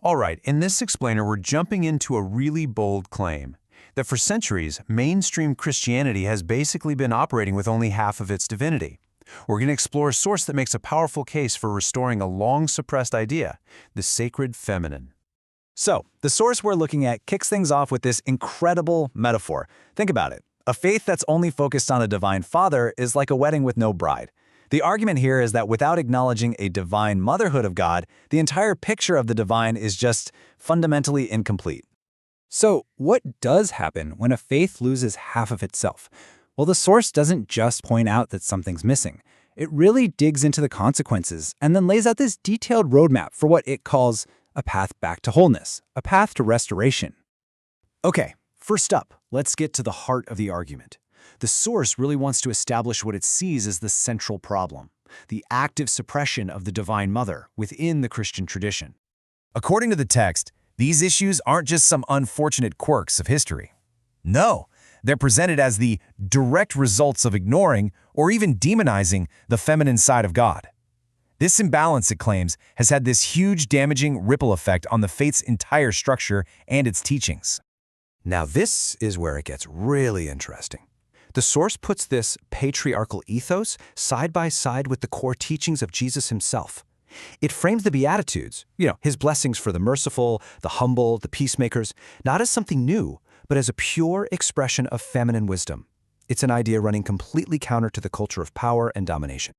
All right, in this explainer, we're jumping into a really bold claim that for centuries, mainstream Christianity has basically been operating with only half of its divinity. We're going to explore a source that makes a powerful case for restoring a long-suppressed idea, the sacred feminine. So, the source we're looking at kicks things off with this incredible metaphor. Think about it. A faith that's only focused on a divine father is like a wedding with no bride. The argument here is that without acknowledging a divine motherhood of God, the entire picture of the divine is just fundamentally incomplete. So, what does happen when a faith loses half of itself? Well, the source doesn't just point out that something's missing. It really digs into the consequences and then lays out this detailed roadmap for what it calls a path back to wholeness, a path to restoration. Okay, first up, let's get to the heart of the argument. The source really wants to establish what it sees as the central problem, the active suppression of the Divine Mother within the Christian tradition. According to the text, these issues aren't just some unfortunate quirks of history. No, they're presented as the direct results of ignoring or even demonizing the feminine side of God. This imbalance, it claims, has had this huge damaging ripple effect on the faith's entire structure and its teachings. Now this is where it gets really interesting. The source puts this patriarchal ethos side by side with the core teachings of Jesus himself. It frames the Beatitudes, his blessings for the merciful, the humble, the peacemakers, not as something new, but as a pure expression of feminine wisdom. It's an idea running completely counter to the culture of power and domination.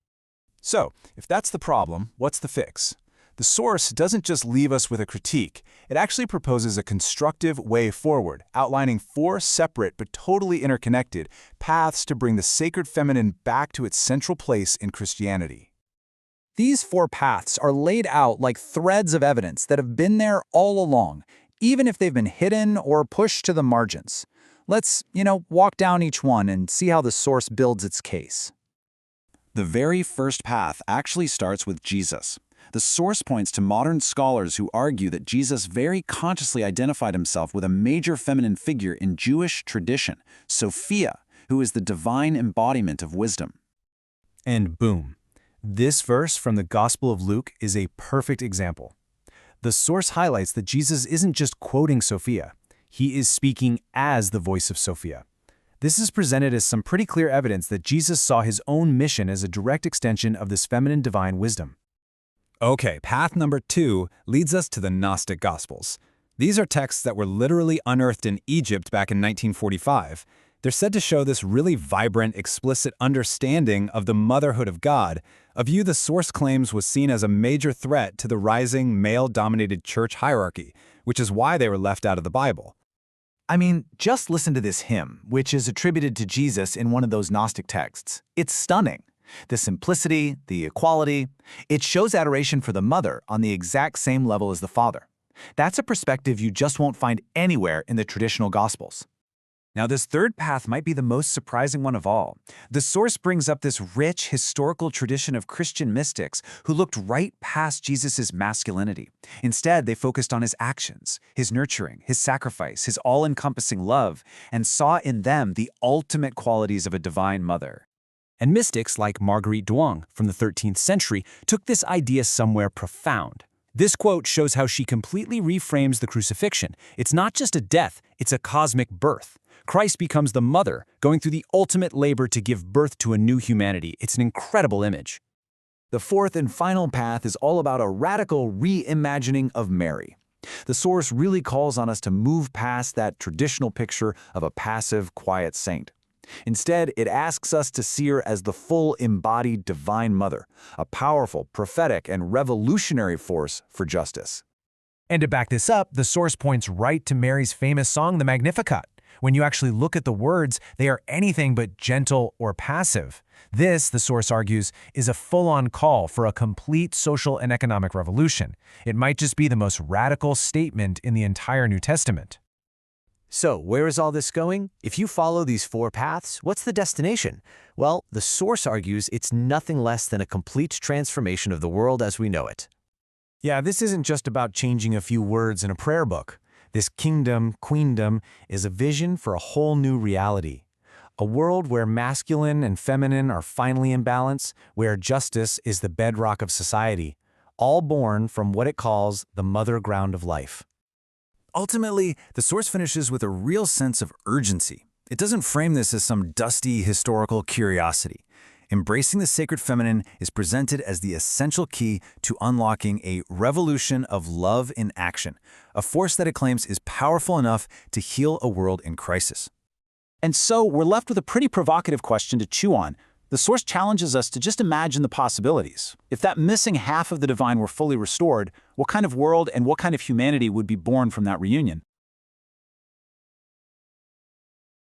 So, if that's the problem, what's the fix? The source doesn't just leave us with a critique. It actually proposes a constructive way forward, outlining 4 separate but totally interconnected paths to bring the sacred feminine back to its central place in Christianity. These 4 paths are laid out like threads of evidence that have been there all along, even if they've been hidden or pushed to the margins. Let's, walk down each one and see how the source builds its case. The very first path actually starts with Jesus. The source points to modern scholars who argue that Jesus very consciously identified himself with a major feminine figure in Jewish tradition, Sophia, who is the divine embodiment of wisdom. And boom, this verse from the Gospel of Luke is a perfect example. The source highlights that Jesus isn't just quoting Sophia. He is speaking as the voice of Sophia. This is presented as some pretty clear evidence that Jesus saw his own mission as a direct extension of this feminine divine wisdom. Okay, path number 2 leads us to the Gnostic Gospels. These are texts that were literally unearthed in Egypt back in 1945. They're said to show this really vibrant, explicit understanding of the motherhood of God, a view the source claims was seen as a major threat to the rising male-dominated church hierarchy, which is why they were left out of the Bible. I mean, just listen to this hymn, which is attributed to Jesus in one of those Gnostic texts. It's stunning. The simplicity, the equality, it shows adoration for the mother on the exact same level as the father. That's a perspective you just won't find anywhere in the traditional Gospels. Now, this third path might be the most surprising one of all. The source brings up this rich historical tradition of Christian mystics who looked right past Jesus' masculinity. Instead, they focused on his actions, his nurturing, his sacrifice, his all-encompassing love, and saw in them the ultimate qualities of a divine mother. And mystics like Marguerite Duong from the 13th century took this idea somewhere profound. This quote shows how she completely reframes the crucifixion. It's not just a death, it's a cosmic birth. Christ becomes the mother, going through the ultimate labor to give birth to a new humanity. It's an incredible image. The fourth and final path is all about a radical reimagining of Mary. The source really calls on us to move past that traditional picture of a passive, quiet saint. Instead, it asks us to see her as the full embodied divine mother, a powerful, prophetic, and revolutionary force for justice. And to back this up, the source points right to Mary's famous song, the Magnificat. When you actually look at the words, they are anything but gentle or passive. This, the source argues, is a full-on call for a complete social and economic revolution. It might just be the most radical statement in the entire New Testament. So, where is all this going? If you follow these 4 paths, what's the destination? Well, the source argues it's nothing less than a complete transformation of the world as we know it. Yeah, this isn't just about changing a few words in a prayer book. This kingdom, queendom, is a vision for a whole new reality. A world where masculine and feminine are finally in balance, where justice is the bedrock of society. all born from what it calls the mother ground of life. Ultimately, the source finishes with a real sense of urgency. It doesn't frame this as some dusty historical curiosity. Embracing the sacred feminine is presented as the essential key to unlocking a revolution of love in action, a force that it claims is powerful enough to heal a world in crisis. And so we're left with a pretty provocative question to chew on. The source challenges us to just imagine the possibilities. If that missing half of the divine were fully restored, what kind of world and what kind of humanity would be born from that reunion?